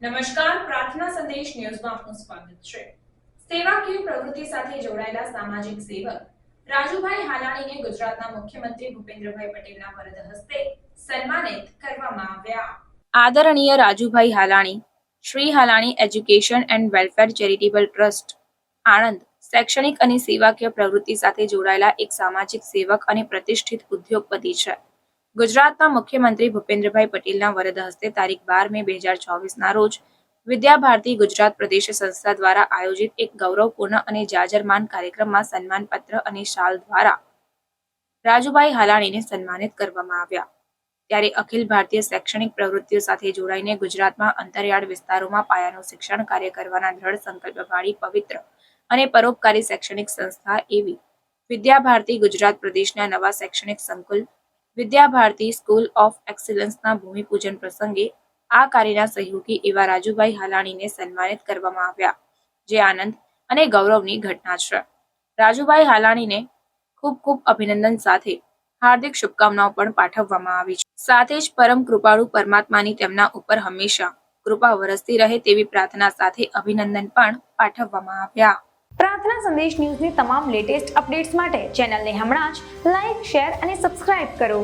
નમસ્કાર, પ્રાર્થના સંદેશ ન્યૂઝમાં આપનું સ્વાગત છે। સેવાકીય પ્રવૃત્તિ સાથે જોડાયેલા સામાજિક સેવક રાજુભાઈ હાલાણીને ગુજરાતના મુખ્યમંત્રી ભૂપેન્દ્રભાઈ પટેલના વરદ હસ્તે સન્માનિત કરવામાં આવ્યા। આદરણીય Rajubhai Halani, Shri Halani education and welfare charitable trust, Anand શૈક્ષણિક અને સેવાકીય પ્રવૃત્તિ સાથે જોડાયેલા એક સામાજિક સેવક અને પ્રતિષ્ઠિત ઉદ્યોગપતિ છે। ગુજરાતના મુખ્યમંત્રી ભૂપેન્દ્રભાઈ પટેલના વરદ હસ્તે તારીખ 12 મે 2024ના રોજ વિદ્યા ભારતી ગુજરાત પ્રદેશ સંસ્થા દ્વારા આયોજિત એક ગૌરવપૂર્ણ અને જાજરમાન કાર્યક્રમમાં સન્માનપત્ર અને શાલ દ્વારા રાજુભાઈ હાલાણીને સન્માનિત કરવામાં આવ્યા। ત્યારે અખિલ ભારતીય શૈક્ષણિક પ્રવૃત્તિઓ સાથે જોડાઈને ગુજરાતમાં અંતરિયાળ વિસ્તારોમાં પાયાનું શિક્ષણ કાર્ય કરવાના દ્રઢ સંકલ્પવાળી પવિત્ર અને પરોપકારી શૈક્ષણિક સંસ્થા એવી વિદ્યા ભારતી ગુજરાત પ્રદેશના નવા શૈક્ષણિક સંકુલ વિદ્યા ભારતી સ્કૂલ ઓફ એક્સલન્સના ભૂમિપૂજન પ્રસંગે આ કાર્યના સહયોગી એવા રાજુભાઈ હાલાણીને સન્માનિત કરવામાં આવ્યા, જે આનંદ અને ગૌરવની ઘટના છે। રાજુભાઈ હાલાણીને ખૂબ ખૂબ અભિનંદન સાથે હાર્દિક શુભકામનાઓ પણ પાઠવવામાં આવી છે। સાથે જ પરમ કૃપાળુ પરમાત્માની તેમના ઉપર હંમેશા કૃપા વરસતી રહે તેવી પ્રાર્થના સાથે અભિનંદન પણ પાઠવવામાં આવ્યા। પ્રાર્થના સંદેશ ન્યૂઝની તમામ લેટેસ્ટ અપડેટ્સ માટે ચેનલને હમણાં જ લાઈક, શેર અને સબસ્ક્રાઇબ કરો।